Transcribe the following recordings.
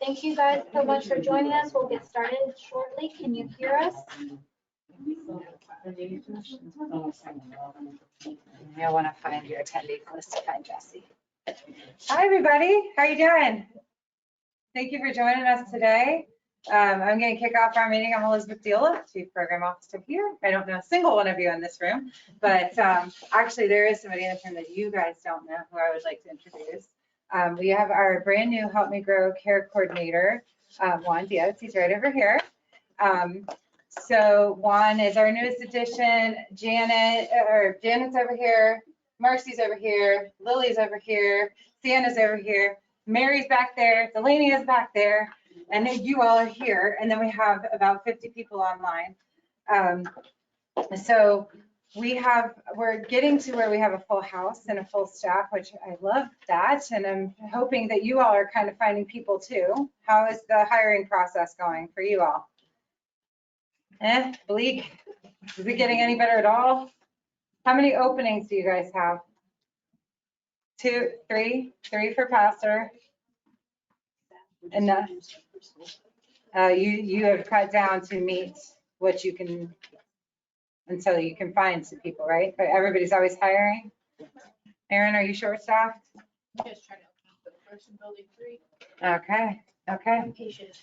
Thank you guys so much for joining us. We'll get started shortly. Can you hear us? You'll want to find your attendee list to find Jesse. Hi, everybody. How are you doing? Thank you for joining us today. I'm going to kick off our meeting. I'm Elizabeth Deala, Chief Program Officer here. I don't know a single one of you in this room, but actually there is somebody in this room that you guys don't know who I would like to introduce. We have our brand new Help Me Grow Care Coordinator, Juan Diaz. He's right over here. So Juan is our newest addition. Janet's over here. Marcy's over here. Lily's over here. Sienna's over here. Mary's back there. Delaney is back there. And then you all are here. And then we have about 50 people online. So we're getting to where we have a full house and a full staff, which I love that. And I'm hoping that you all are kind of finding people too. How is the hiring process going for you all? Bleak? Is it getting any better at all? How many openings do you guys have? 2, 3? 3 for pastor. Enough. You have cut down to meet what you can until you can find some people, right? But everybody's always hiring. Aaron, are you short-staffed? Just trying to keep the person building 3. Okay. I'm patient.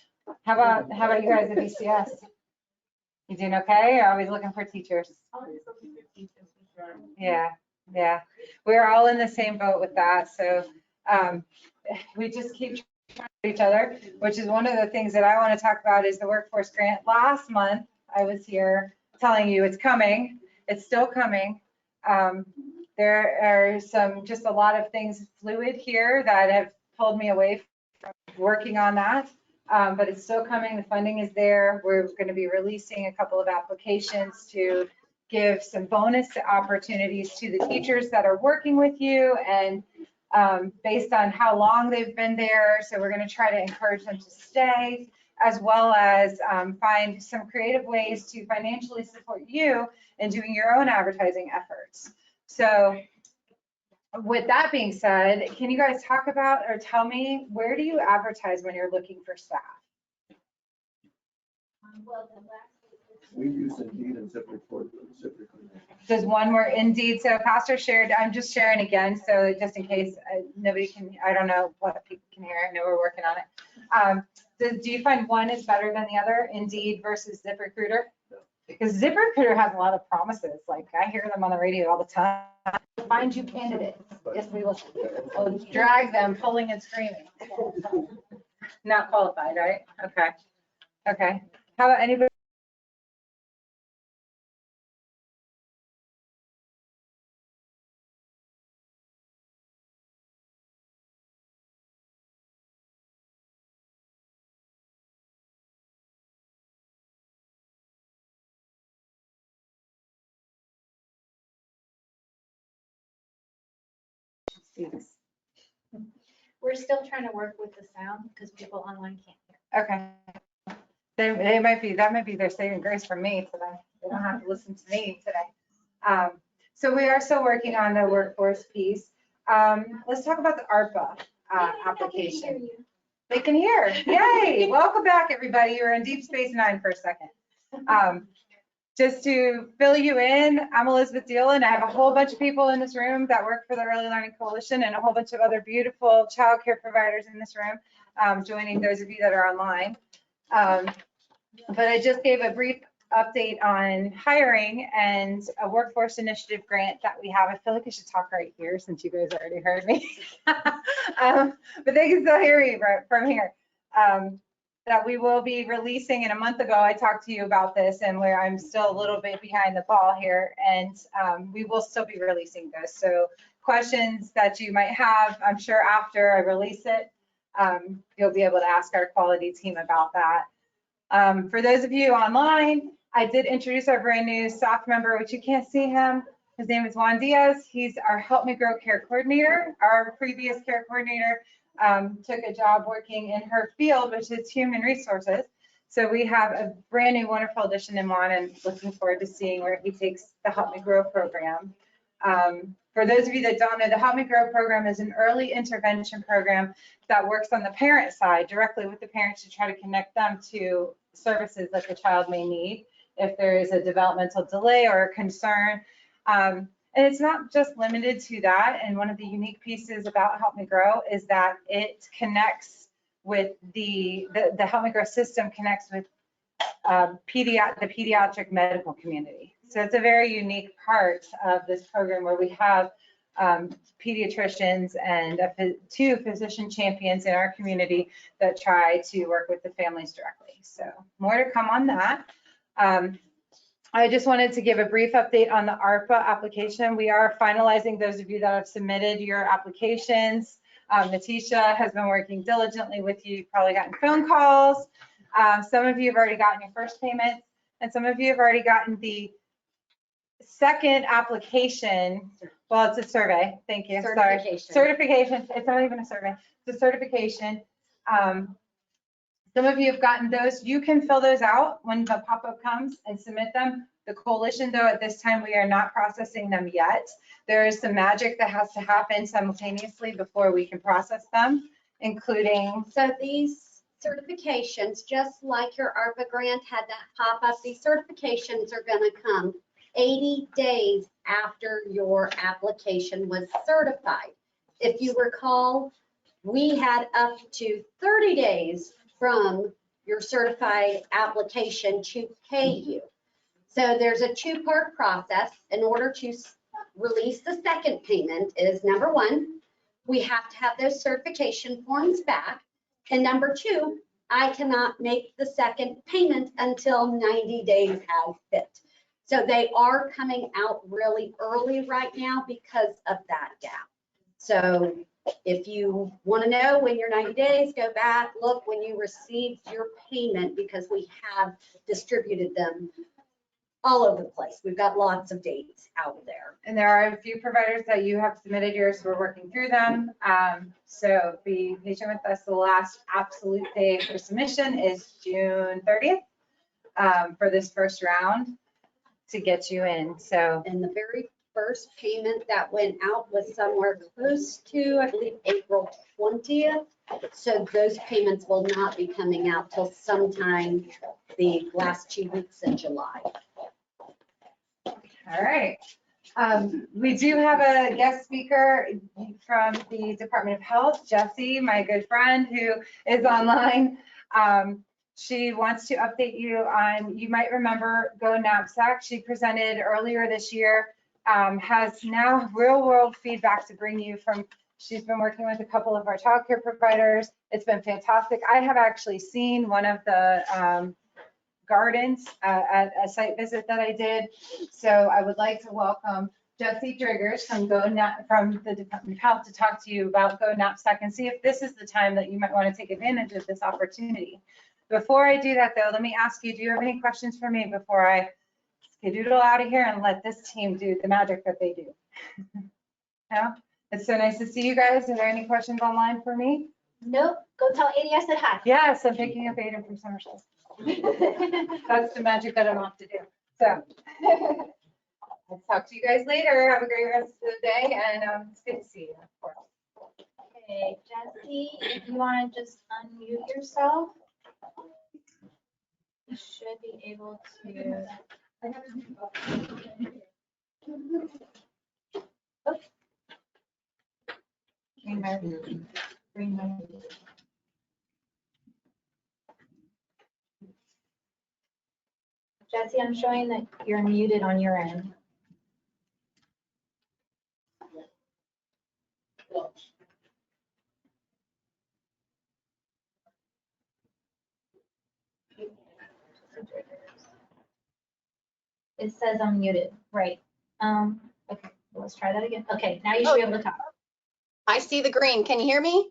How about you guys at BCS? You doing okay? You're always looking for teachers. Always looking for teachers, for sure. Yeah. We're all in the same boat with that. So we just keep trying to each other, which is one of the things that I want to talk about is the workforce grant. Last month, I was here telling you it's coming. It's still coming. There are just a lot of things fluid here that have pulled me away from working on that. But it's still coming. The funding is there. We're going to be releasing a couple of applications to give some bonus opportunities to the teachers that are working with you and based on how long they've been there. So we're going to try to encourage them to stay, as well as find some creative ways to financially support you in doing your own advertising efforts. So with that being said, can you guys talk about or tell me, where do you advertise when you're looking for staff? We use Indeed and ZipRecruiter. There's one more Indeed. So Pastor shared, I'm just sharing again, so just in case nobody can, I don't know what people can hear. I know we're working on it. Do you find one is better than the other, Indeed versus ZipRecruiter? Because ZipRecruiter has a lot of promises. Like I hear them on the radio all the time. Find you candidates. Yes, we will. We'll drag them, pulling and screaming. Not qualified, right? Okay. How about anybody? We're still trying to work with the sound because people online can't hear. Okay. They might be, that might be their saving grace for me today. They don't have to listen to me today. So we are still working on the workforce piece. Let's talk about the ARPA application. They can hear. Yay. Welcome back, everybody. You're in Deep Space Nine for a second. Just to fill you in, I'm Elizabeth Deala, and I have a whole bunch of people in this room that work for the Early Learning Coalition and a whole bunch of other beautiful childcare providers in this room, joining those of you that are online. But I just gave a brief update on hiring and a workforce initiative grant that we have. I feel like I should talk right here since you guys already heard me. But they can still hear me from here. That we will be releasing. In a month ago, I talked to you about this and where I'm still a little bit behind the ball here, and we will still be releasing this. So questions that you might have, I'm sure after I release it, you'll be able to ask our quality team about that. For those of you online, I did introduce our brand new staff member, which you can't see him. His name is Juan Diaz. He's our Help Me Grow Care Coordinator. Our previous care coordinator took a job working in her field, which is human resources. So we have a brand new wonderful addition in Juan, and looking forward to seeing where he takes the Help Me Grow program. For For those of you that don't know, the Help Me Grow program is an early intervention program that works on the parent side directly with the parents to try to connect them to services that the child may need if there is a developmental delay or a concern. And it's not just limited to that. And one of the unique pieces about Help Me Grow is that it connects with the Help Me Grow system connects with the pediatric medical community. So it's a very unique part of this program where we have pediatricians and two physician champions in our community that try to work with the families directly. So more to come on that. I just wanted to give a brief update on the ARPA application. We are finalizing those of you that have submitted your applications. Natisha has been working diligently with you. You've probably gotten phone calls. Some of you have already gotten your first payment, and some of you have already gotten the second application. Well, it's a survey. Thank you. Sorry. Certification. It's not even a survey. It's a certification. Some of you have gotten those. You can fill those out when the pop-up comes and submit them. The coalition, though, at this time, we are not processing them yet. There is some magic that has to happen simultaneously before we can process them, including. So these certifications, just like your ARPA grant had that pop up, these certifications are going to come 80 days after your application was certified. If you recall, we had up to 30 days from your certified application to pay you. So there's a two-part process. In order to release the second payment is, number one, we have to have those certification forms back. And number two, I cannot make the second payment until 90 days has hit. So they are coming out really early right now because of that gap. So if you want to know when your 90 days, go back, look when you received your payment, because we have distributed them all over the place. We've got lots of dates out there. And there are a few providers that you have submitted yours. We're working through them. So be patient with us. The last absolute day for submission is June 30th for this first round to get you in. So, And the very first payment that went out was somewhere close to, I believe, April 20th. So those payments will not be coming out till sometime the last 2 weeks in July. all right. We do have a guest speaker from the Department of Health, Jessie, my good friend who is online. She wants to update you on, you might remember Go Knapsack. She presented earlier this year, has now real world feedback to bring you from, she's been working with a couple of our childcare providers. It's been fantastic. I have actually seen one of the gardens at a site visit that I did. So I would like to welcome Jessie Driggers from the Department of Health to talk to you about Go Knapsack and see if this is the time that you might want to take advantage of this opportunity. Before I do that though, let me ask you, do you have any questions for me before I skedoodle out of here and let this team do the magic that they do? No? It's so nice to see you guys. Are there any questions online for me? Nope, go tell Adi I said hi. Yes, I'm picking up Aiden from summer school. That's the magic that I'm off to do. So I'll talk to you guys later. Have a great rest of the day, and it's good to see you, of course. Okay, Jessie, if you want to just unmute yourself, you should be able to. Bring my Jessie, I'm showing that you're muted on your end. It says unmuted, right? Okay, let's try that again. Okay, now you should be able to talk. I see the green. Can you hear me?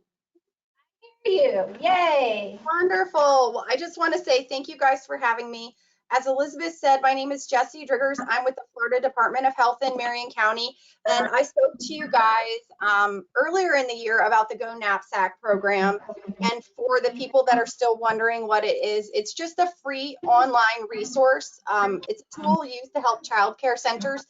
You, yay! Wonderful. Well, I just want to say thank you guys for having me. As Elizabeth said, my name is Jessie Driggers. I'm with the Florida Department of Health in Marion County. And I spoke to you guys earlier in the year about the Go Knapsack program. And for the people that are still wondering what it is, it's just a free online resource. It's a tool used to help child care centers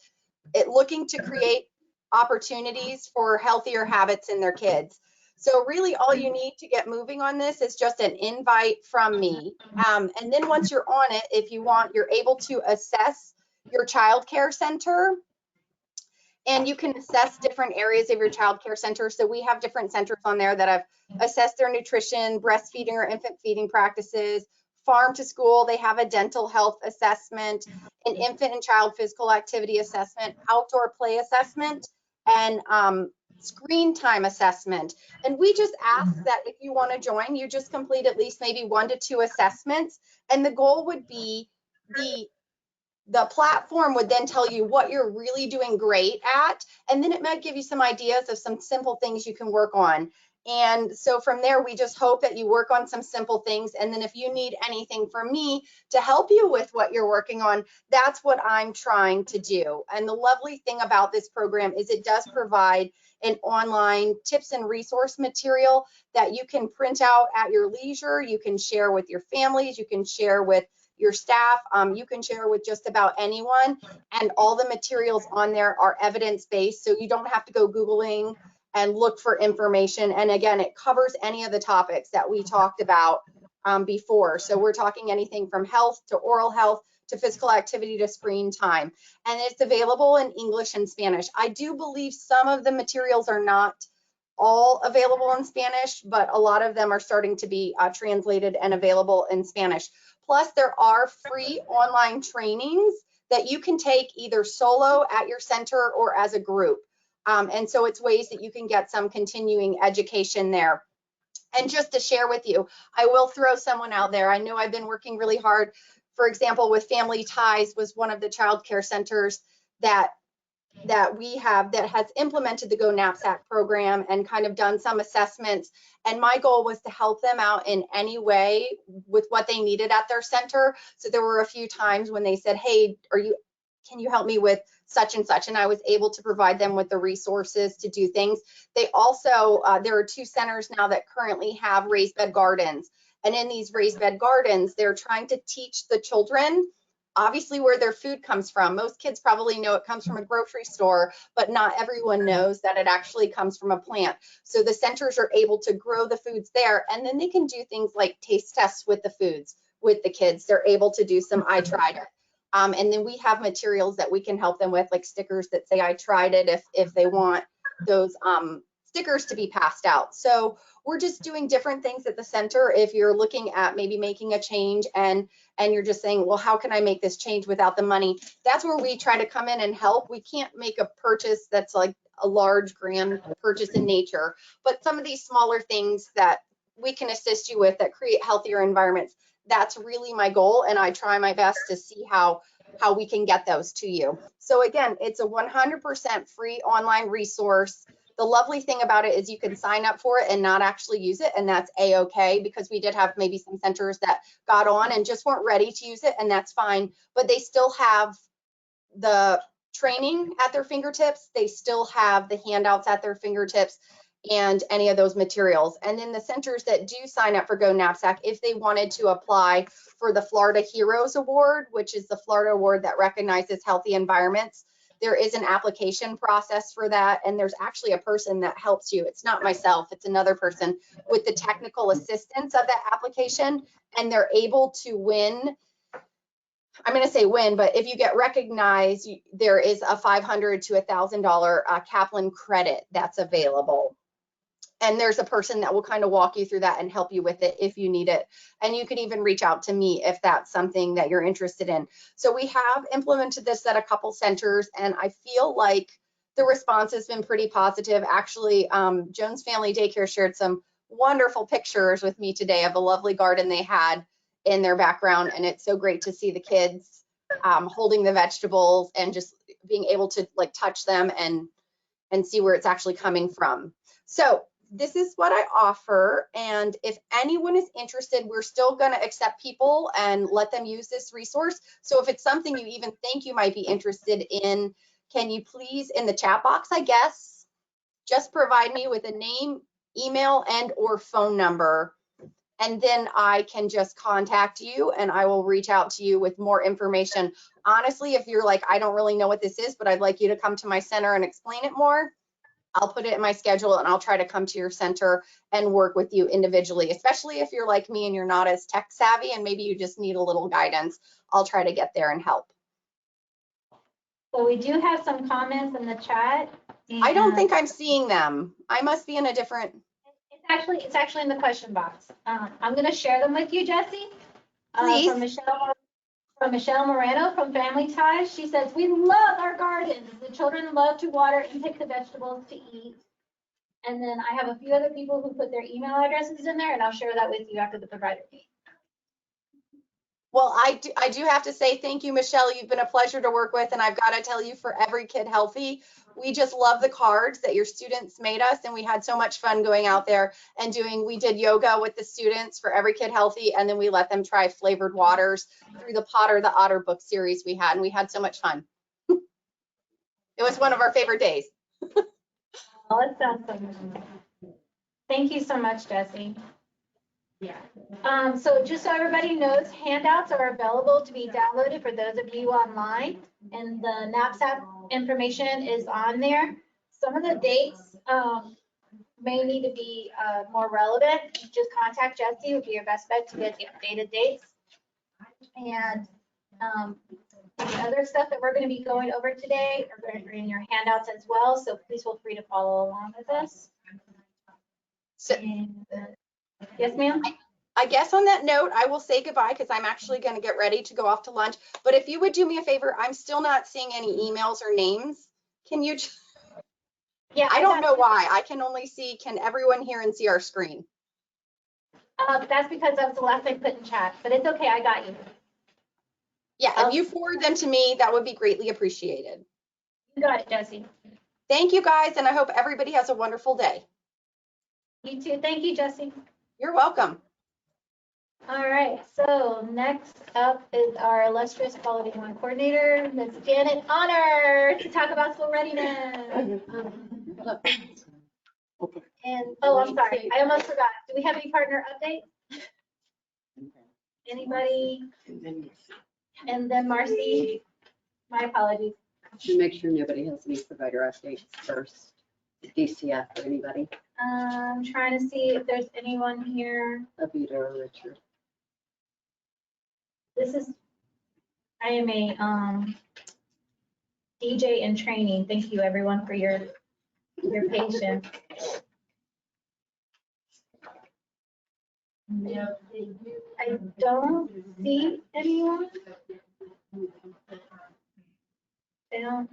looking to create opportunities for healthier habits in their kids. So really all you need to get moving on this is just an invite from me. And then once you're on it, if you want, you're able to assess your child care center, and you can assess different areas of your child care center. So we have different centers on there that have assessed their nutrition, breastfeeding or infant feeding practices, farm to school. They have a dental health assessment, an infant and child physical activity assessment, outdoor play assessment, and screen time assessment. And we just ask that if you want to join, you just complete at least maybe 1 to 2 assessments. And the goal would be the platform would then tell you what you're really doing great at, and then it might give you some ideas of some simple things you can work on. And so from there, we just hope that you work on some simple things. And then if you need anything from me to help you with what you're working on, that's what I'm trying to do. And the lovely thing about this program is it does provide an online tips and resource material that you can print out at your leisure. You can share with your families, you can share with your staff, you can share with just about anyone, and all the materials on there are evidence-based, so you don't have to go Googling and look for information. And again, it covers any of the topics that we talked about before. So we're talking anything from health to oral health to physical activity to screen time, and it's available in English and Spanish. I do believe some of the materials are not all available in Spanish, but a lot of them are starting to be translated and available in Spanish. Plus, there are free online trainings that you can take either solo at your center or as a group. And so it's ways that you can get some continuing education there. And just to share with you, I will throw someone out there. I know I've been working really hard. For example, with Family Ties was one of the child care centers that we have that has implemented the Go Knapsack program and kind of done some assessments. And my goal was to help them out in any way with what they needed at their center. So there were a few times when they said, hey, can you help me with such and such? And I was able to provide them with the resources to do things. They also, there are 2 centers now that currently have raised bed gardens. And in these raised bed gardens, they're trying to teach the children obviously where their food comes from. Most kids probably know it comes from a grocery store, but not everyone knows that it actually comes from a plant. So the centers are able to grow the foods there, and then they can do things like taste tests with the foods with the kids. They're able to do some I tried it. And then we have materials that we can help them with, like stickers that say I tried it if they want those stickers to be passed out. So we're just doing different things at the center. If you're looking at maybe making a change and you're just saying, well, how can I make this change without the money? That's where we try to come in and help. We can't make a purchase that's like a large grand purchase in nature, but some of these smaller things that we can assist you with that create healthier environments, that's really my goal. And I try my best to see how we can get those to you. So again, it's a 100% free online resource. The lovely thing about it is you can sign up for it and not actually use it, and that's a-okay, because we did have maybe some centers that got on and just weren't ready to use it, and that's fine, but they still have the training at their fingertips. They still have the handouts at their fingertips and any of those materials. And then the centers that do sign up for Go Knapsack, if they wanted to apply for the Florida Heroes Award, which is the Florida award that recognizes healthy environments, there is an application process for that, and there's actually a person that helps you. It's not myself, it's another person with the technical assistance of that application, and they're able to win. I'm going to say win, but if you get recognized, there is a $500 to $1,000 Kaplan credit that's available. And there's a person that will kind of walk you through that and help you with it if you need it. And you can even reach out to me if that's something that you're interested in. So we have implemented this at a couple centers, and I feel like the response has been pretty positive. Actually, Jones Family Daycare shared some wonderful pictures with me today of a lovely garden they had in their background. And it's so great to see the kids holding the vegetables and just being able to like touch them and see where it's actually coming from. So this is what I offer, and if anyone is interested, we're still going to accept people and let them use this resource. So if it's something you even think you might be interested in, can you please, in the chat box, I guess, just provide me with a name, email, and or phone number, and then I can just contact you and I will reach out to you with more information. Honestly, if you're like, I don't really know what this is, but I'd like you to come to my center and explain it more, I'll put it in my schedule and I'll try to come to your center and work with you individually, especially if you're like me and you're not as tech savvy and maybe you just need a little guidance. I'll try to get there and help. So we do have some comments in the chat. I don't and think I'm seeing them. I must be in a different. It's actually in the question box. I'm going to share them with you, Jesse. Please. From Michelle Moreno from Family Ties. She says, we love our gardens. The children love to water and pick the vegetables to eat. And then I have a few other people who put their email addresses in there, and I'll share that with you after the provider meeting. Well, I do have to say thank you, Michelle. You've been a pleasure to work with, and I've got to tell you, for Every Kid Healthy, we just love the cards that your students made us, and we had so much fun going out there and we did yoga with the students for Every Kid Healthy, and then we let them try flavored waters through the Potter the Otter book series we had, and we had so much fun. It was one of our favorite days. Oh, it sounds so good. Thank you so much, Jesse. So just so everybody knows, handouts are available to be downloaded for those of you online, and the knapsack information is on there. Some of the dates may need to be more relevant. Just contact Jesse would be your best bet to get the updated dates. And the other stuff that we're going to be going over today are in your handouts as well, so please feel free to follow along with us. So, yes, ma'am? I guess on that note, I will say goodbye because I'm actually going to get ready to go off to lunch. But if you would do me a favor, I'm still not seeing any emails or names. Can you? Yeah, I don't know why. I can only see, can everyone hear and see our screen? That's because that was the last I put in chat, but it's okay. I got you. Yeah, if you forward them to me, that would be greatly appreciated. You got it, Jesse. Thank you, guys, and I hope everybody has a wonderful day. You too. Thank you, Jesse. You're welcome. All right, so next up is our illustrious Quality One coordinator, Ms. Janet Honor, to talk about school readiness. And, oh, I'm sorry, I almost forgot. Do we have any partner updates? Anybody? And then Marcy, my apologies. To make sure nobody has any provider updates first. DCF or anybody? I'm trying to see if there's anyone here. Avita or Richard? This is, I am a DJ in training. Thank you, everyone, for your patience. I don't see anyone. I don't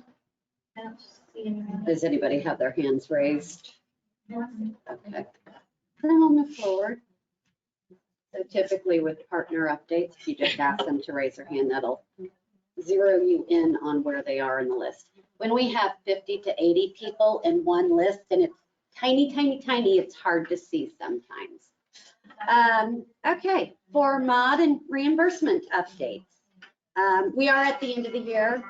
see anyone. Does anybody have their hands raised? No. Okay. Put them on the floor. So typically with partner updates, if you just ask them to raise their hand, that'll zero you in on where they are in the list. When we have 50 to 80 people in one list and it's tiny, tiny, tiny, it's hard to see sometimes. Okay, for mod and reimbursement updates. We are at the end of the year,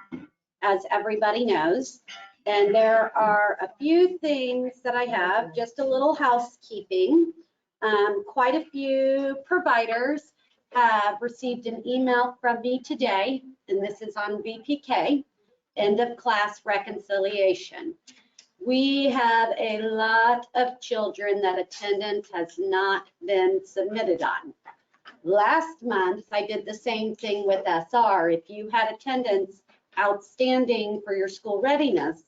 as everybody knows, and there are a few things that I have, just a little housekeeping. Quite a few providers have received an email from me today, and this is on Bpk, end of class reconciliation. We have a lot of children that attendance has not been submitted on. Last month, I did the same thing with SR. If you had attendance outstanding for your school readiness,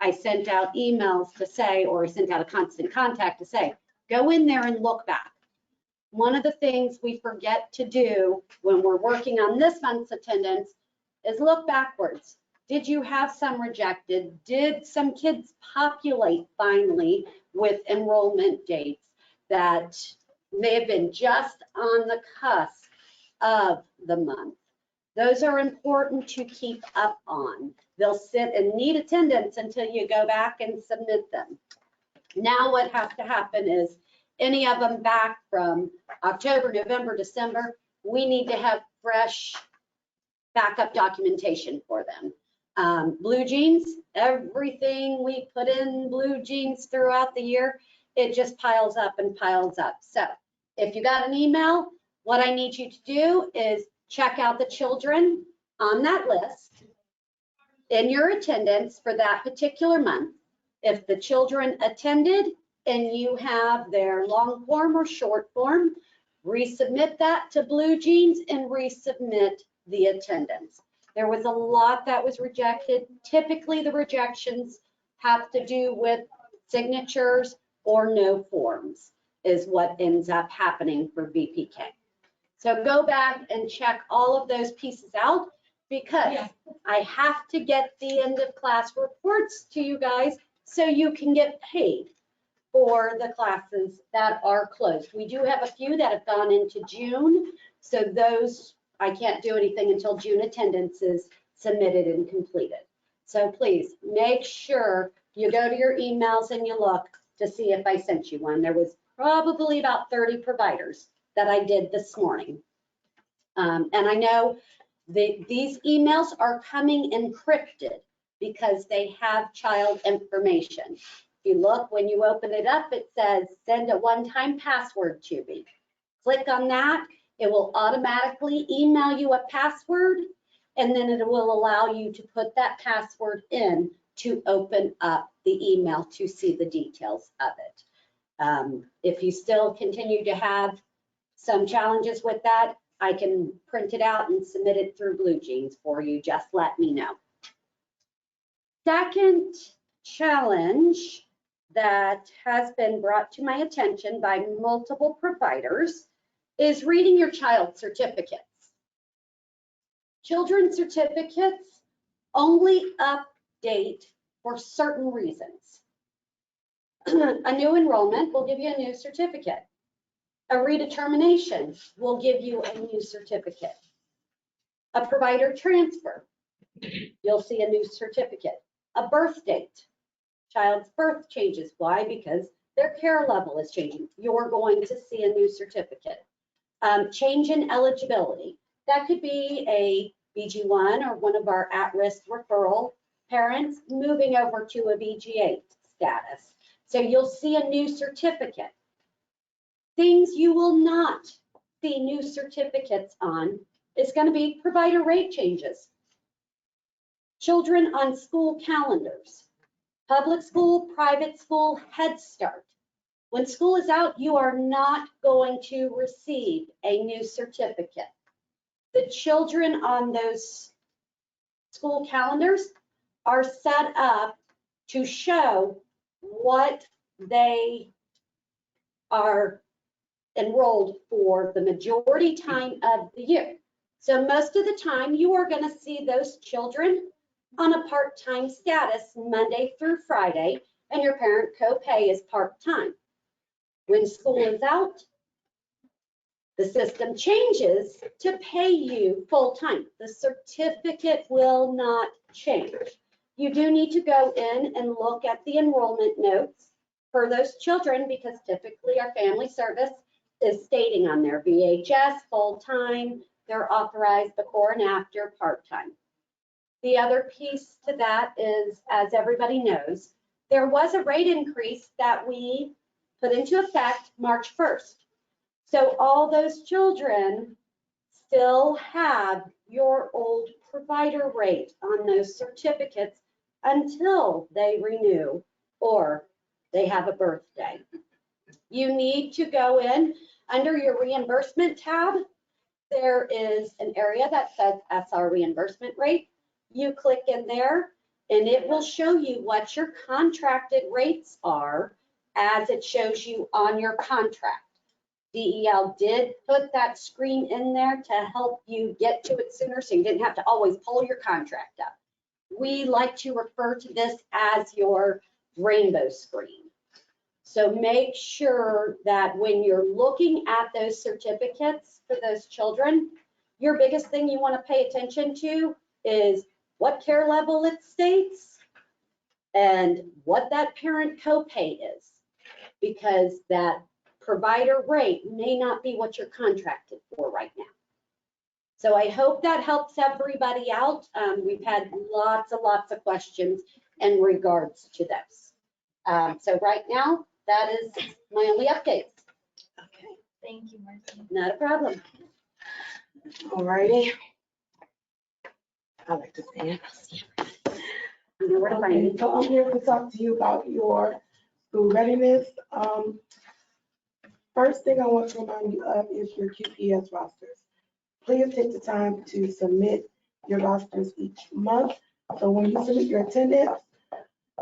I sent out emails to say, or sent out a constant contact to say, go in there and look back. One of the things we forget to do when we're working on this month's attendance is look backwards. Did you have some rejected? Did some kids populate finally with enrollment dates that may have been just on the cusp of the month? Those are important to keep up on. They'll sit and need attendance until you go back and submit them. Now what has to happen is any of them back from October, November, December, we need to have fresh backup documentation for them. Blue jeans, everything we put in blue jeans throughout the year, it just piles up and piles up. So If you got an email, what I need you to do is check out the children on that list in your attendance for that particular month. If the children attended and you have their long form or short form, resubmit that to Blue Jeans and resubmit the attendance. There was a lot that was rejected. Typically, the rejections have to do with signatures or no forms is what ends up happening for BPK. So go back and check all of those pieces out because I have to get the end of class reports to you guys so you can get paid for the classes that are closed. We do have a few that have gone into June, so those I can't do anything until June attendance is submitted and completed. So please make sure you go to your emails and you look to see if I sent you one. There was probably about 30 providers that I did this morning. And I know these emails are coming encrypted because they have child information. If you look, when you open it up, it says send a one-time password to me. Click on that. It will automatically email you a password, and then it will allow you to put that password in to open up the email to see the details of it. If you still continue to have some challenges with that, I can print it out and submit it through Blue Jeans for you. Just let me know. Second challenge that has been brought to my attention by multiple providers is reading your child certificates. Children's certificates only update for certain reasons. A new enrollment will give you a new certificate. A redetermination will give you a new certificate. A provider transfer, you'll see a new certificate. A birth date, child's birth changes. Why? Because their care level is changing. You're going to see a new certificate. Change in eligibility. That could be a BG1 or one of our at-risk referral parents moving over to a BG8 status. So you'll see a new certificate. Things you will not see new certificates on is going to be provider rate changes. Children on school calendars, public school, private school, Head Start. When school is out, you are not going to receive a new certificate. The children on those school calendars are set up to show what they are enrolled for the majority time of the year. So most of the time you are going to see those children on a part-time status Monday through Friday, and your parent copay is part-time. When school is out, the system changes to pay you full-time. The certificate will not change. You do need to go in and look at the enrollment notes for those children because typically our family service is stating on there VHS, full-time, they're authorized before and after part-time. The other piece to that is, as everybody knows, there was a rate increase that we put into effect March 1st. So all those children still have your old provider rate on those certificates until they renew or they have a birthday. You need to go in under your reimbursement tab. There is an area that says SR reimbursement rate. You click in there and it will show you what your contracted rates are as it shows you on your contract. DEL did put that screen in there to help you get to it sooner so you didn't have to always pull your contract up. We like to refer to this as your rainbow screen. So make sure that when you're looking at those certificates for those children, your biggest thing you want to pay attention to is what care level it states and what that parent copay is, because that provider rate may not be what you're contracted for right now. So I hope that helps everybody out. We've had lots of questions in regards to this. So right now, that is my only update. Okay. Thank you, Marcy. Not a problem. Alrighty. I like to stand. You know where to find Okay, me. so I'm here to talk to you about your school readiness. First thing I want to remind you of is your QPS rosters. Please take the time to submit your rosters each month. So when you submit your attendance,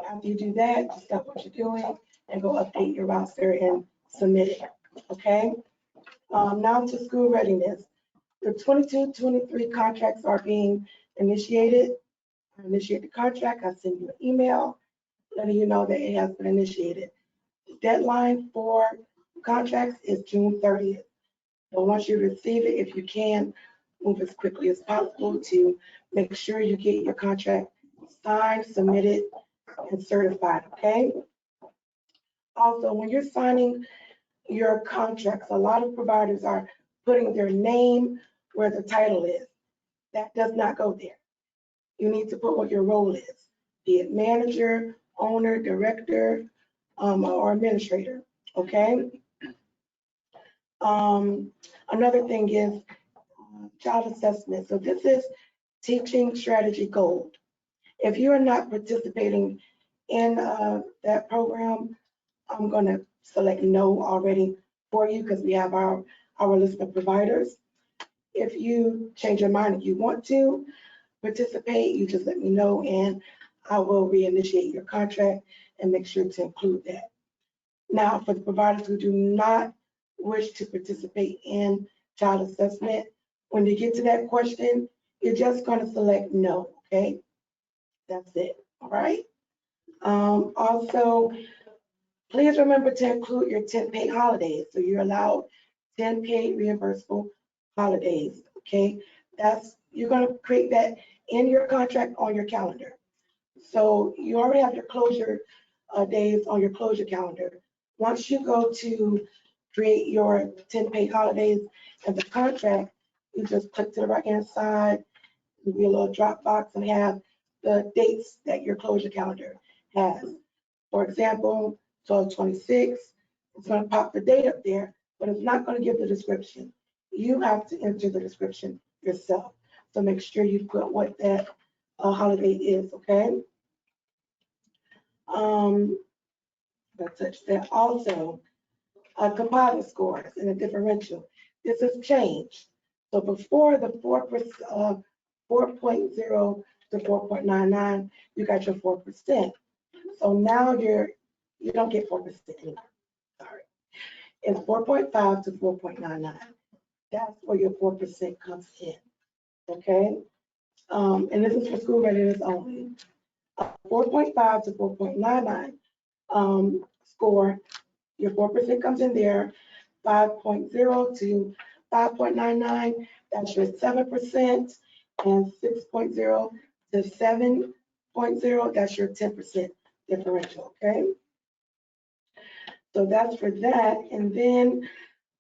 after you do that, just stop what you're doing and go update your roster and submit it, okay? Now to school readiness. The 22-23 contracts are being initiated. I initiate the contract, I send you an email letting you know that it has been initiated. The deadline for contracts is June 30th. So once you receive it, if you can, move as quickly as possible to make sure you get your contract signed, submitted, and certified, okay? Also, when you're signing your contracts, a lot of providers are putting their name where the title is. That does not go there. You need to put what your role is, be it manager, owner, director, or administrator, okay? Another thing is child assessment. So this is teaching strategy gold. If you are not participating in that program, I'm going to select no already for you because we have our list of providers. If you change your mind, if you want to participate, you just let me know and I will reinitiate your contract and make sure to include that. Now, for the providers who do not wish to participate in child assessment, when you get to that question, you're just going to select no, okay? That's it, all right? Also, please remember to include your 10 paid holidays. So you're allowed 10 paid reimbursable holidays, okay? You're going to create that in your contract on your calendar. So you already have your closure days on your closure calendar. Once you go to create your 10 paid holidays and the contract, you just click to the right-hand side, there'll be a little drop box and have the dates that your closure calendar has. For example, 12/26, it's going to pop the date up there, but it's not going to give the description. You have to enter the description yourself. So make sure you put what that holiday is, okay? Touch that. Also, composite scores and a differential. This has changed. So before the 4.0 to 4.99, you got your 4%. So now you don't get 4% anymore. Sorry. It's 4.5 to 4.99. That's where your 4% comes in. Okay. And this is for school readiness only. 4.5 to 4.99 score, your 4% comes in there. 5.0 to 5.99, that's your 7%, and 6.0 to 7.0, that's your 10% differential, okay? So that's for that. And then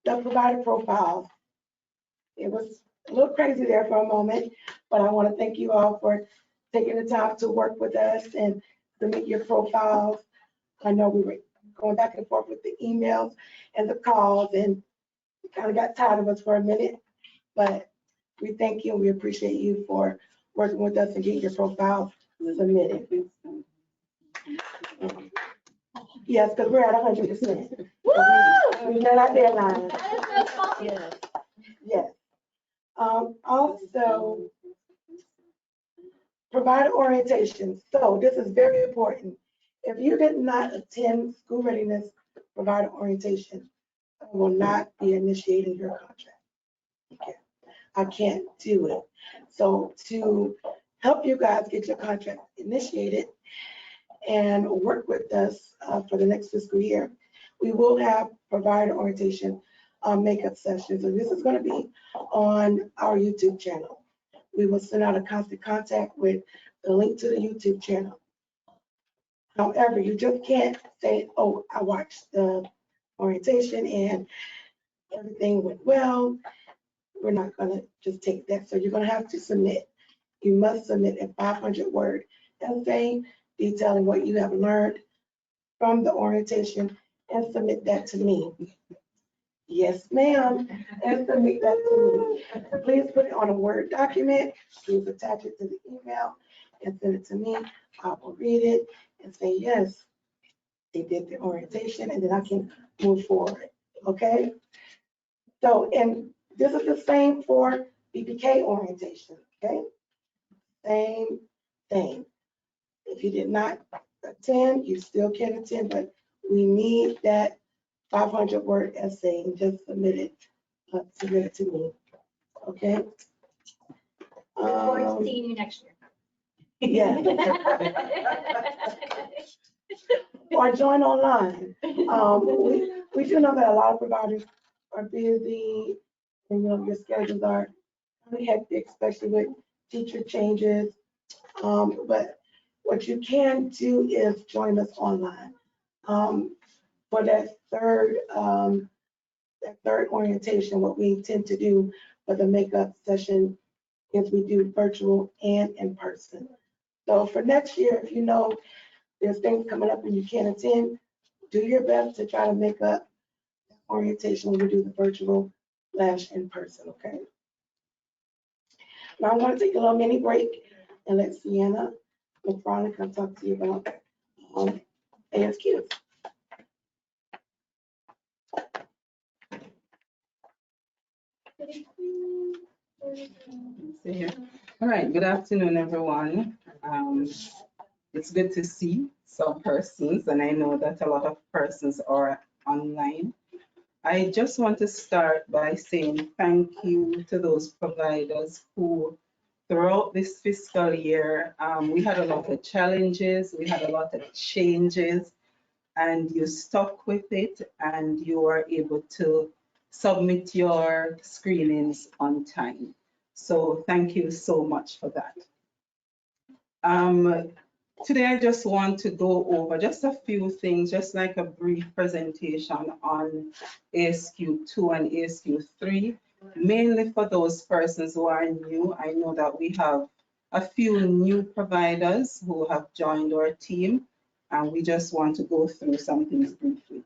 the provider profiles. It was a little crazy there for a moment, but I want to thank you all for taking the time to work with us and submit your profiles. I know we were going back and forth with the emails and the calls, and you kind of got tired of us for a minute, but we thank you and we appreciate you for working with us and getting your profiles submitted. Yes, because we're at 100%. We met our deadline. That is so cool. Yes. Yes. Also, provider orientation. So this is very important. If you did not attend school readiness provider orientation, I will not be initiating your contract. Okay. I can't do it. So to help you guys get your contract initiated and work with us for the next fiscal year, we will have provider orientation makeup sessions. And this is going to be on our YouTube channel. We will send out a constant contact with the link to the YouTube channel. However, you just can't say, oh, I watched the orientation and everything went well. We're not going to just take that. So you're going to have to submit. You must submit a 500-word essay detailing what you have learned from the orientation and submit that to me. Yes, ma'am. And submit that to me. Please put it on a Word document. Please attach it to the email and send it to me. I will read it and say, yes, they did the orientation, and then I can move forward. Okay? So, and this is the same for BPK orientation. Okay? Same thing. If you did not attend, you still can attend, but we need that 500-word essay and just submit it to me. Okay? Look forward to seeing you next year. Yeah, or join online. We do know that a lot of providers are busy, and your schedules are really hectic, especially with teacher changes. But what you can do is join us online. For that third orientation, what we intend to do for the makeup session is we do virtual and in person. So for next year, if you know there's things coming up and you can't attend, do your best to try to make up orientation when we do the virtual / in person, okay? Now I'm going to take a little mini break and let Sienna and Veronica talk to you about ASQ. See here. All right, good afternoon, everyone. It's good to see some persons, and I know that a lot of persons are online. I just want to start by saying thank you to those providers who, throughout this fiscal year, we had a lot of challenges, we had a lot of changes, and you stuck with it, and you were able to submit your screenings on time. So thank you so much for that. Today, I just want to go over just a few things, just like a brief presentation on ASQ 2 and ASQ 3, mainly for those persons who are new. I know that we have a few new providers who have joined our team, and we just want to go through some things briefly.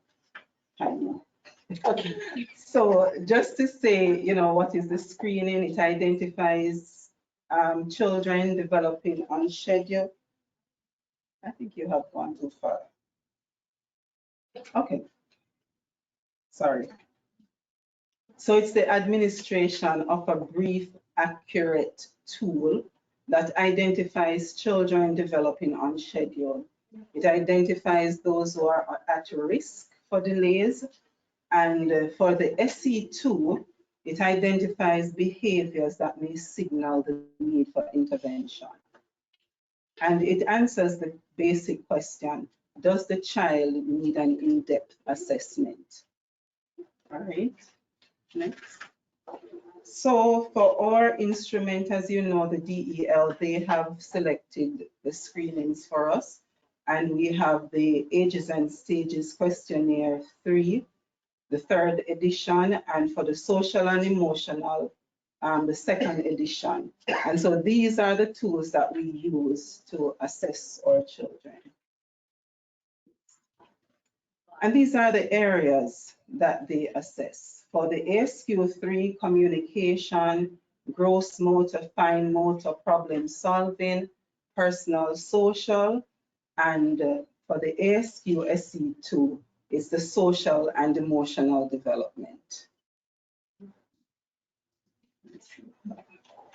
Okay. So just to say, what is the screening? It identifies children developing on schedule. I think you have gone too far. Okay. Sorry. So it's the administration of a brief, accurate tool that identifies children developing on schedule. It identifies those who are at risk for delays. And for the SE2, it identifies behaviors that may signal the need for intervention. And it answers the basic question, does the child need an in-depth assessment? All right, next. So for our instrument, as you know, the DEL, they have selected the screenings for us. And we have the Ages and Stages Questionnaire 3, the 3rd edition, and for the social and emotional, the 2nd edition. And so these are the tools that we use to assess our children. And these are the areas that they assess. For the ASQ 3, communication, gross motor, fine motor, problem solving, personal, social, and for the ASQ SE2, it's the social and emotional development.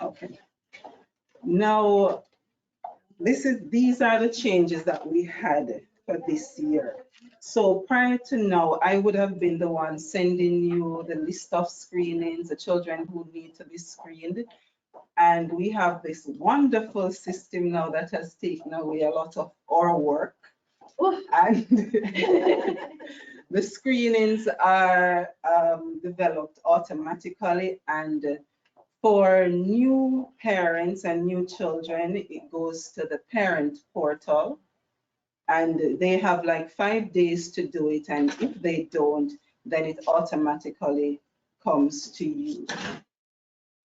Okay. Now, these are the changes that we had for this year. So prior to now, I would have been the one sending you the list of screenings, the children who need to be screened. And we have this wonderful system now that has taken away a lot of our work. And the screenings are developed automatically, and for new parents and new children, it goes to the parent portal, and they have like 5 days to do it, and if they don't, then it automatically comes to you.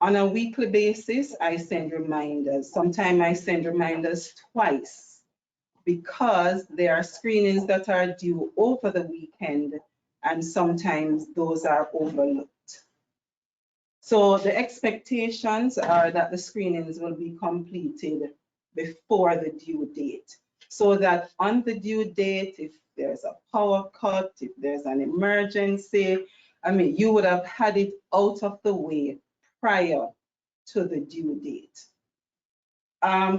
On a weekly basis, I send reminders. Sometimes I send reminders twice, because there are screenings that are due over the weekend, and sometimes those are overlooked. So the expectations are that the screenings will be completed before the due date, so that on the due date, if there's a power cut, if there's an emergency, I mean, you would have had it out of the way prior to the due date.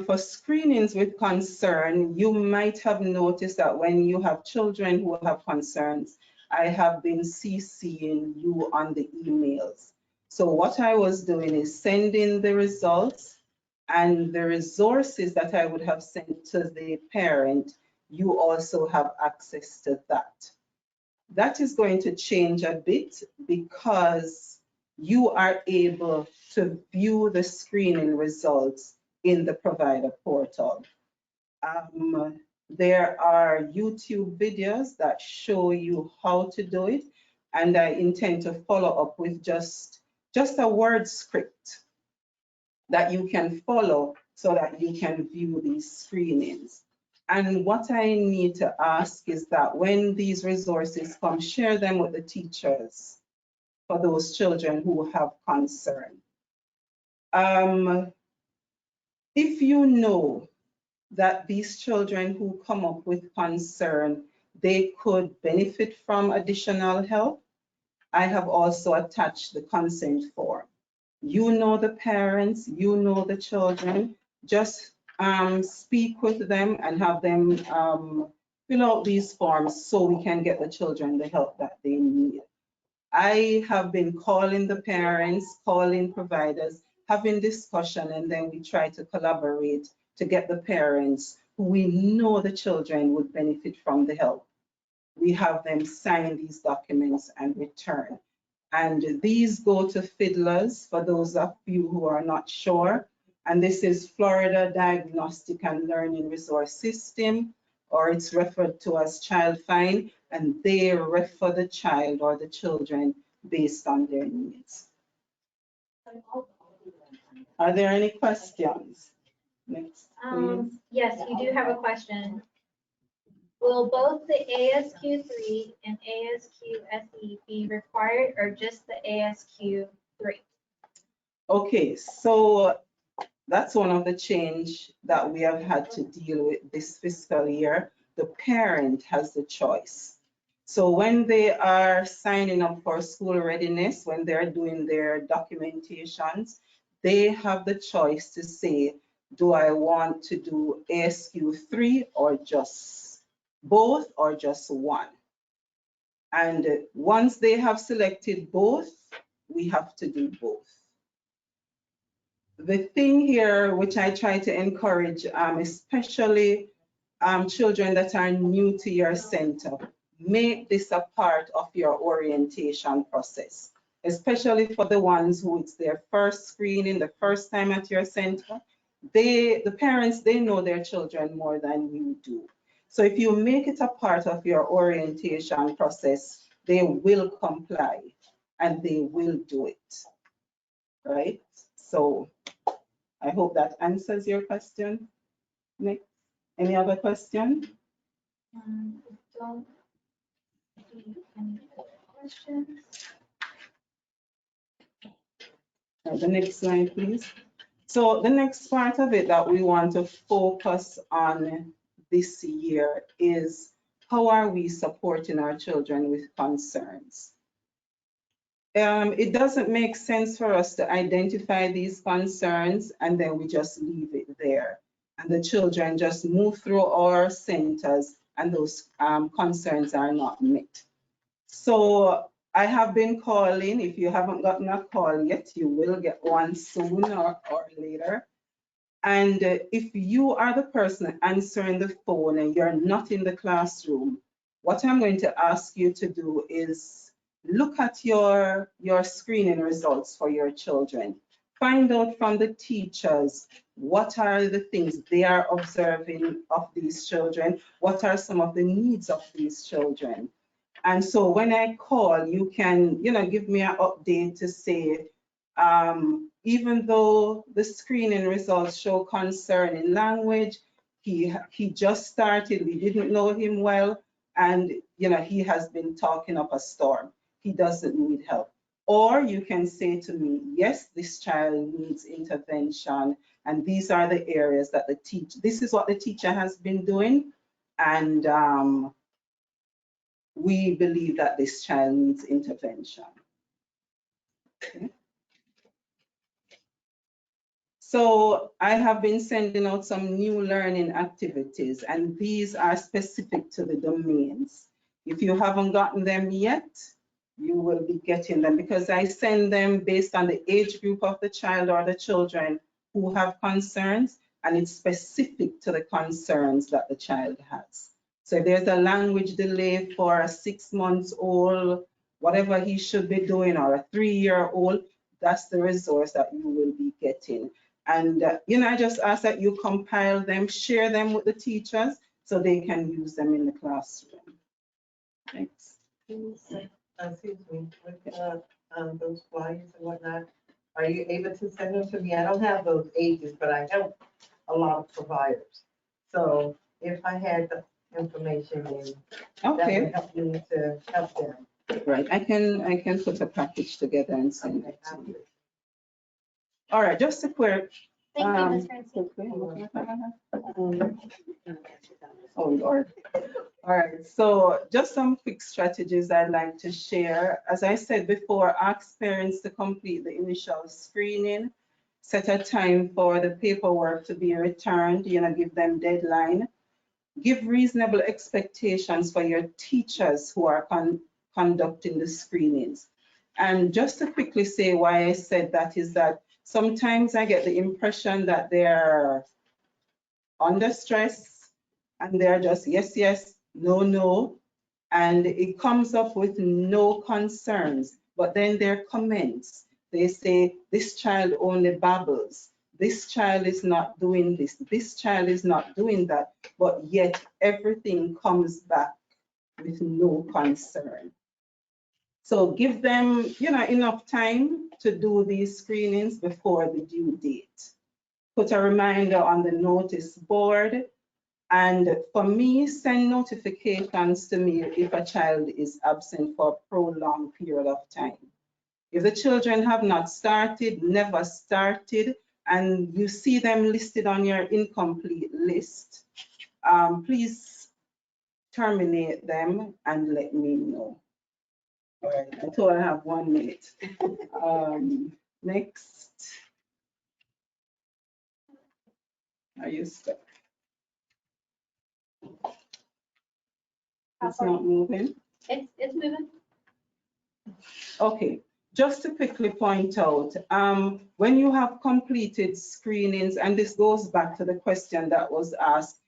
For screenings with concern, you might have noticed that when you have children who have concerns, I have been CCing you on the emails. So what I was doing is sending the results and the resources that I would have sent to the parent, you also have access to that. That is going to change a bit because you are able to view the screening results in the provider portal. There are YouTube videos that show you how to do it, and I intend to follow up with just a word script that you can follow so that you can view these screenings. And what I need to ask is that when these resources come, share them with the teachers for those children who have concern. If you know that these children who come up with concern, they could benefit from additional help, I have also attached the consent form. You know the parents, you know the children, just speak with them and have them fill out these forms so we can get the children the help that they need. I have been calling the parents, calling providers, having discussion, and then we try to collaborate to get the parents who we know the children would benefit from the help. We have them sign these documents and return. And these go to fiddlers, for those of you who are not sure. And this is Florida Diagnostic and Learning Resource System, or it's referred to as Child Find, and they refer the child or the children based on their needs. Are there any questions? Next, please. Yes, you do have a question. Will both the ASQ3 and ASQ-SE be required or just the ASQ3? Okay, so that's one of the change that we have had to deal with this fiscal year. The parent has the choice. So when they are signing up for school readiness, when they're doing their documentations, they have the choice to say, do I want to do ASQ3 or just both or just one? And once they have selected both, we have to do both. The thing here, which I try to encourage, especially children that are new to your center, make this a part of your orientation process, especially for the ones who it's their first screening, the first time at your center. The parents, they know their children more than you do. So if you make it a part of your orientation process, they will comply and they will do it, right? So I hope that answers your question. Next, any other question? Don't see any other questions. The next slide, please. So the next part of it that we want to focus on this year is how are we supporting our children with concerns? It doesn't make sense for us to identify these concerns and then we just leave it there. And the children just move through our centers and those concerns are not met. So I have been calling. If you haven't gotten a call yet, you will get one soon or later. And if you are the person answering the phone and you're not in the classroom, what I'm going to ask you to do is look at your screening results for your children. Find out from the teachers what are the things they are observing of these children, what are some of the needs of these children. And so when I call, you can, give me an update to say, even though the screening results show concern in language, he just started, we didn't know him well, and he has been talking up a storm. He doesn't need help. Or you can say to me, yes, this child needs intervention, and these are the areas that this is what the teacher has been doing, and we believe that this child needs intervention. Okay. So I have been sending out some new learning activities, and these are specific to the domains. If you haven't gotten them yet, you will be getting them, because I send them based on the age group of the child or the children who have concerns, and it's specific to the concerns that the child has. So if there's a language delay for a 6-month-old, whatever he should be doing, or a 3-year-old, that's the resource that you will be getting. And I just ask that you compile them, share them with the teachers so they can use them in the classroom. Thanks. Excuse me, with those flyers and whatnot, are you able to send them to me? I don't have those ages, but I help a lot of providers. So if I had the information, then that Okay, would help me to help them. right. I can put a package together and send it to you. All right, just a quick. Thank you, Ms. Francine. Oh, Lord. All right, so just some quick strategies I'd like to share. As I said before, ask parents to complete the initial screening, set a time for the paperwork to be returned, give them deadline, give reasonable expectations for your teachers who are conducting the screenings. And just to quickly say why I said that is that sometimes I get the impression that they're under stress and they're just yes, yes, no, no. And it comes up with no concerns. But then their comments, they say, this child only babbles. This child is not doing this. This child is not doing that. But yet everything comes back with no concern. So give them, enough time to do these screenings before the due date. Put a reminder on the notice board. And for me, send notifications to me if a child is absent for a prolonged period of time. If the children have not started, never started, and you see them listed on your incomplete list, please terminate them and let me know. All right, I told I have 1 minute. Next. Are you stuck? It's not moving. It's moving. Okay, just to quickly point out, when you have completed screenings, and this goes back to the question that was asked,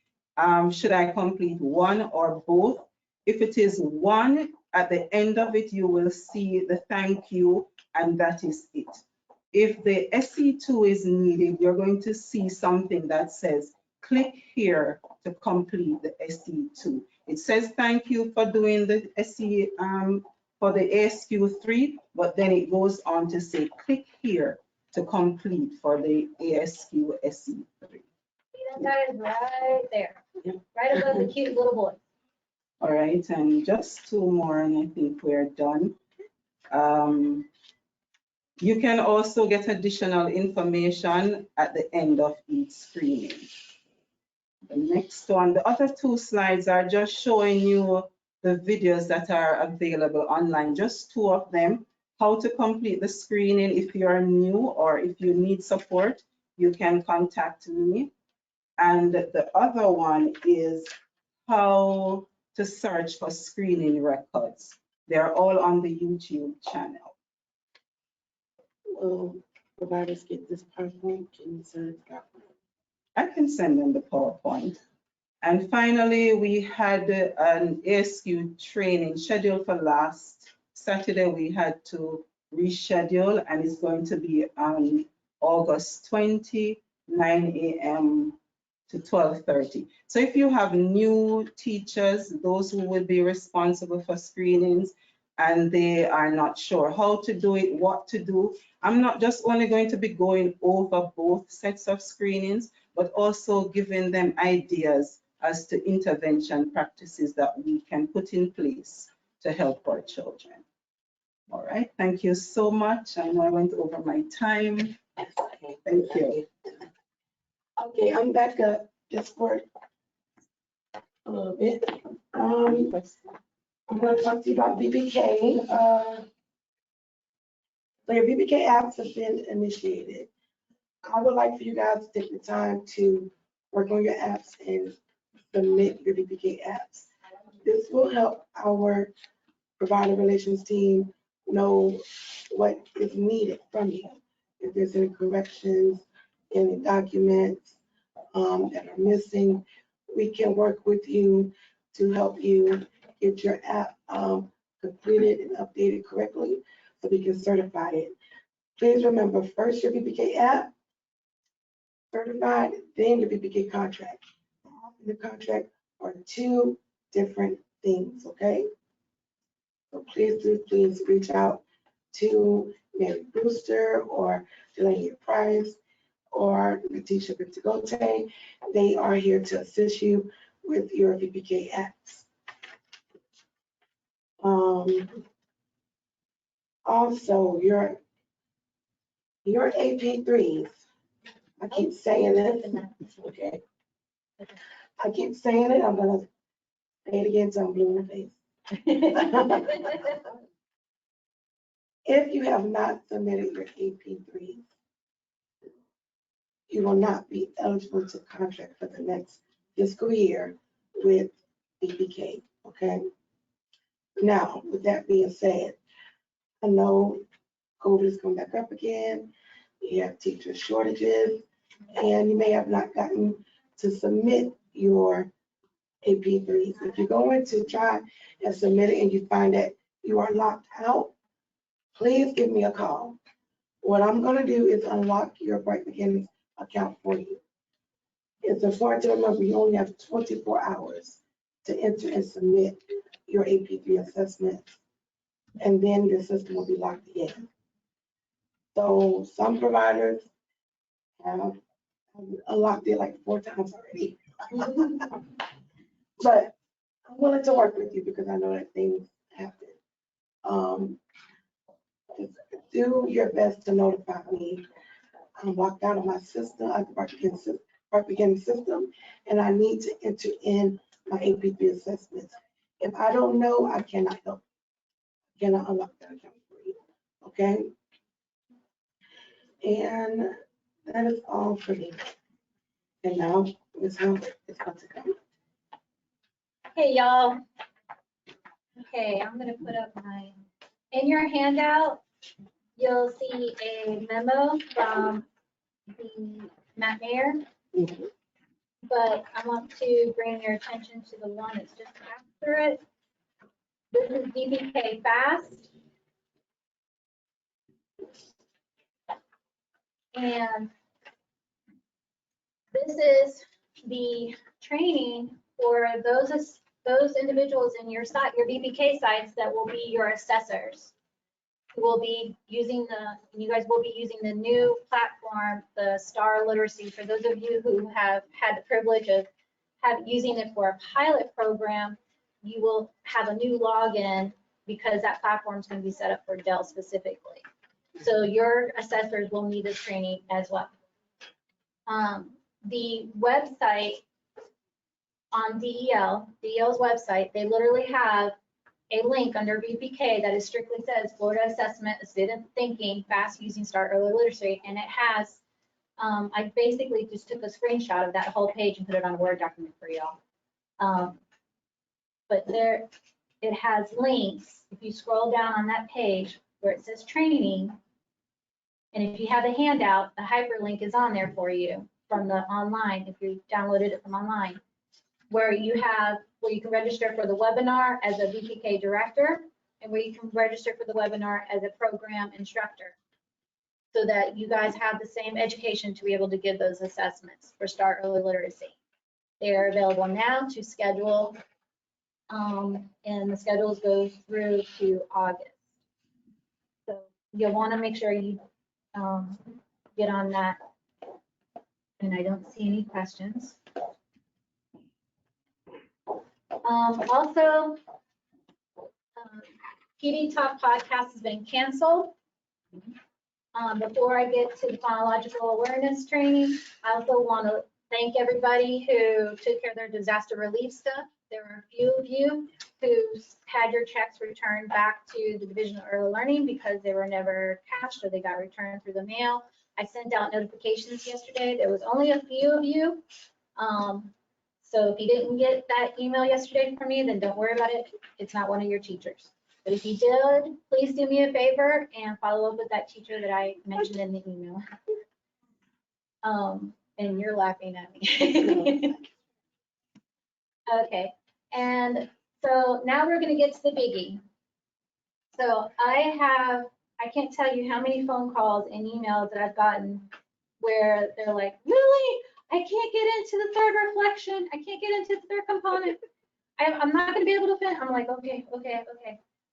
should I complete one or both? If it is one, at the end of it, you will see the thank you, and that is it. If the SE2 is needed, you're going to see something that says, click here to complete the SE2. It says thank you for doing the SE for the Escu 3, but then it goes on to say click here to complete for the Escu SE 3. That guy is right there, right above the cute little boy. All right, and just 2 more, and I think we're done. You can also get additional information at the end of each screening. The next one, the other 2 slides are just showing you the videos that are available online, just 2 of them. How to complete the screening. If you are new or if you need support, you can contact me. And the other one is how to search for screening records. They're all on the YouTube channel. Will providers get this PowerPoint? Can you send it? I can send them the PowerPoint. And finally, we had an Escu training scheduled for last Saturday. We had to reschedule, and it's going to be on August 20, 9 a.m. to 12:30. So if you have new teachers, those who will be responsible for screenings, and they are not sure how to do it, what to do, I'm not just only going to be going over both sets of screenings, but also giving them ideas as to intervention practices that we can put in place to help our children. All right, thank you so much. I know I went over my time. Thank you. Okay, I'm back up just for a little bit. I'm gonna talk to you about BPK. So your BPK apps have been initiated. I would like for you guys to take the time to work on your apps and submit your BPK apps. This will help our provider relations team know what is needed from you. If there's any corrections, any documents that are missing, we can work with you to help you get your app completed and updated correctly so we can certify it. Please remember, first your BPK app, certified, then your BPK contract. The contract are two different things, okay? So please reach out to Mary Brewster or Delaney Price or Letitia Pintagote. They are here to assist you with your VPK apps. Also, your AP3s, I keep saying it, okay? I keep saying it, I'm gonna say it again, so I'm blue in the face. If you have not submitted your AP3, you will not be eligible to contract for the next fiscal year with BPK, okay? Now, with that being said, I know COVID is coming back up again. You have teacher shortages, and you may have not gotten to submit your AP3s. If you're going to try and submit it and you find that you are locked out, please give me a call. What I'm gonna do is unlock your Bright Beginnings account for you. It's important to remember you only have 24 hours to enter and submit your AP3 assessment, and then your system will be locked in. So some providers have unlocked it like 4 times already. But I'm willing to work with you because I know that things happen. Just do your best to notify me. I'm locked out of my system, the Bright Beginning system, and I need to enter in my AP3 assessments. If I don't know, I cannot help. I cannot unlock that account for you, okay? And that is all for me. And now, Ms. Hunt is about to come. Hey, y'all. Okay, I'm gonna put up in your handout, you'll see a memo from the Matt Mayor. But I want to bring your attention to the one that's just after it. This is BPK Fast. And this is the training for those individuals in your site, your BPK sites that will be your assessors. You will be using you guys will be using the new platform, the STAR Literacy. For those of you who have had the privilege of using it for a pilot program, you will have a new login because that platform is going to be set up for Dell specifically. So your assessors will need this training as well. The website on DEL's website, they literally have a link under BPK that is strictly says Florida Assessment of Student Thinking, Fast Using STAR Early Literacy, and it has, I basically just took a screenshot of that whole page and put it on a Word document for y'all. But there, it has links. If you scroll down on that page where it says training, and if you have a handout, the hyperlink is on there for you from the online, if you downloaded it from online, where you can register for the webinar as a BPK director, and where you can register for the webinar as a program instructor, so that you guys have the same education to be able to give those assessments for STAR Early Literacy. They are available now to schedule, and the schedules go through to August. So you'll want to make sure you get on that. And I don't see any questions. Also, PD Talk podcast has been canceled. Before I get to the phonological awareness training, I also want to thank everybody who took care of their disaster relief stuff. There were a few of you who had your checks returned back to the Division of Early Learning because they were never cashed or they got returned through the mail. I sent out notifications yesterday. There was only a few of you. So if you didn't get that email yesterday from me, then don't worry about it. It's not one of your teachers. But if you did, please do me a favor and follow up with that teacher that I mentioned in the email. And you're laughing at me. Okay, and so now we're gonna get to the biggie. So I can't tell you how many phone calls and emails that I've gotten where they're like, Lily, I can't get into the third reflection. I can't get into the third component. I'm not gonna be able to finish. I'm like, okay.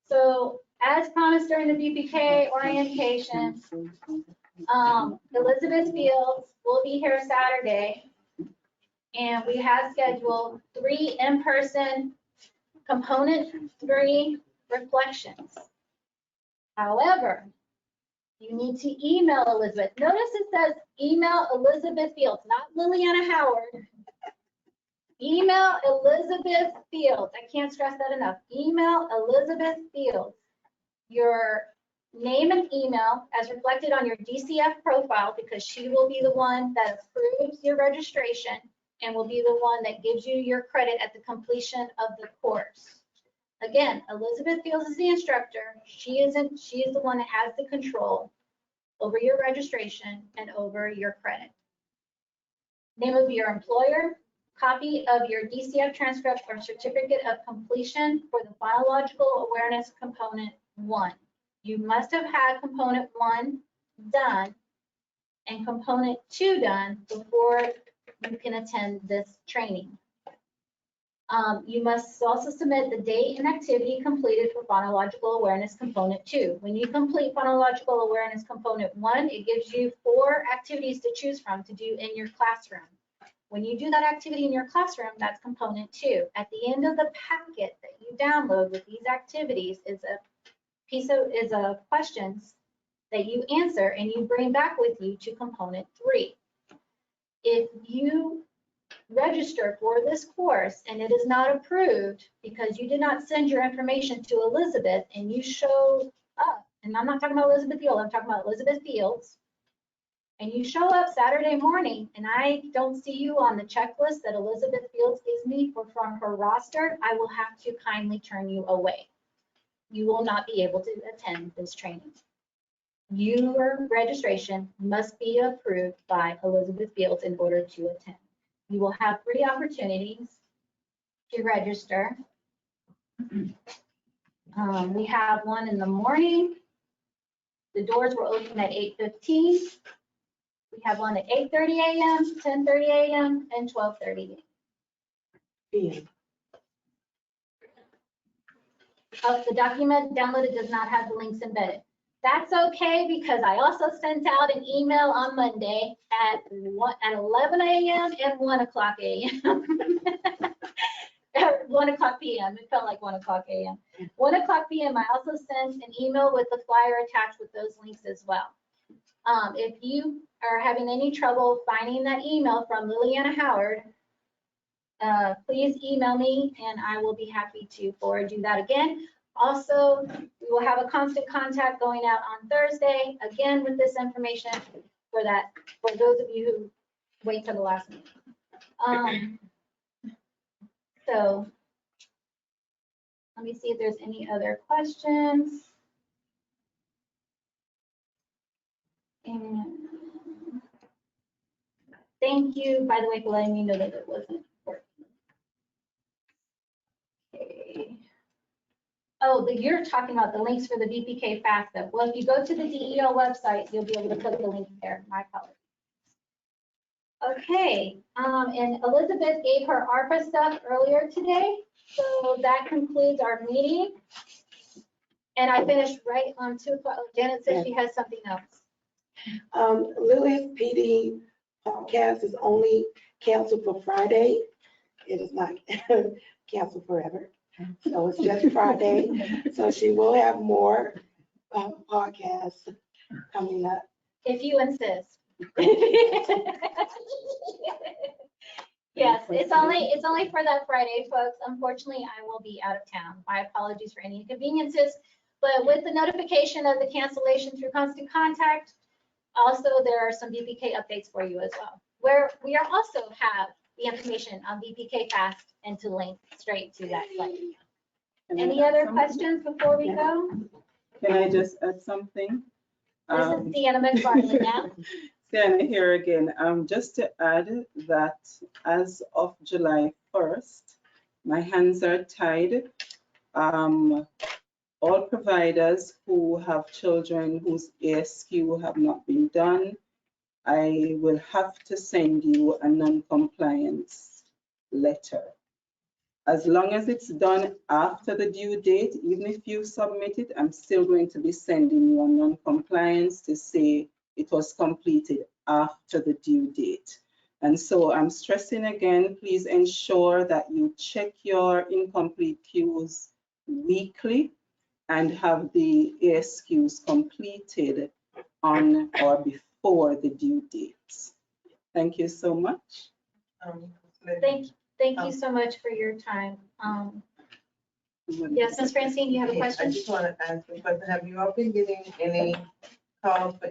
So as promised during the BPK orientation, Elizabeth Fields will be here Saturday. And we have scheduled 3 in-person component 3 reflections. However, you need to email Elizabeth. Notice it says email Elizabeth Fields, not Liliana Howard. Email Elizabeth Fields. I can't stress that enough. Email Elizabeth Fields. Your name and email as reflected on your DCF profile, because she will be the one that approves your registration and will be the one that gives you your credit at the completion of the course. Again, Elizabeth Fields is the instructor. She is the one that has the control over your registration and over your credit. Name of your employer, copy of your DCF transcript or certificate of completion for the phonological awareness component 1. You must have had component 1 done and component 2 done before you can attend this training. You must also submit the date and activity completed for phonological awareness component 2. When you complete phonological awareness component 1, it gives you 4 activities to choose from to do in your classroom. When you do that activity in your classroom, that's component 2. At the end of the packet that you download with these activities is a questions that you answer and you bring back with you to component 3. If you register for this course and it is not approved because you did not send your information to Elizabeth and you showed up, and I'm not talking about Elizabeth Fields, I'm talking about Elizabeth Fields, and you show up Saturday morning and I don't see you on the checklist that Elizabeth Fields gives me from her roster, I will have to kindly turn you away. You will not be able to attend this training. Your registration must be approved by Elizabeth Fields in order to attend. You will have 3 opportunities to register. We have one in the morning. The doors will open at 8:15. We have one at 8:30 a.m., 10:30 a.m., and 12:30 PM. The document downloaded does not have the links embedded. That's okay, because I also sent out an email on Monday at 11 a.m. and 1 o'clock a.m. 1 o'clock p.m. It felt like 1 o'clock a.m. 1 o'clock p.m. I also sent an email with the flyer attached with those links as well. If you are having any trouble finding that email from Liliana Howard, please email me and I will be happy to forward you that again. Also, we will have a constant contact going out on Thursday, again with this information for those of you who wait till the last minute. So let me see if there's any other questions. And thank you, by the way, for letting me know that it wasn't working. Okay. Oh, you're talking about the links for the Bpk FAFSA. Well, if you go to the DEO website, you'll be able to click the link there. My apologies. Okay, and Elizabeth gave her ARPA stuff earlier today, so that concludes our meeting. And I finished right on 2 o'clock. Janet said she has something else. Lily's PD podcast is only canceled for Friday. It is not canceled forever. So it's just Friday. So she will have more podcasts coming up. If you insist. Yes, it's only for that Friday, folks. Unfortunately, I will be out of town. My apologies for any inconveniences. But with the notification of the cancellation through constant contact, also there are some BPK updates for you as well, where we are also have the information on BPK Fast and to link straight to that site. Any other questions before we go? Can I just add something? This is Deanna McFarland now. Sienna here again. Just to add that as of July 1st, my hands are tied. All providers who have children whose Escu have not been done, I will have to send you a non-compliance letter. As long as it's done after the due date, even if you submit it, I'm still going to be sending you a non-compliance to say it was completed after the due date. And so I'm stressing again, please ensure that you check your incomplete queues weekly and have the ASQs completed on or before the due dates. Thank you so much. Thank you so much for your time. Yes, Ms. Francine, you have a Yeah, I question? just want to ask a question. Have you all been getting any calls for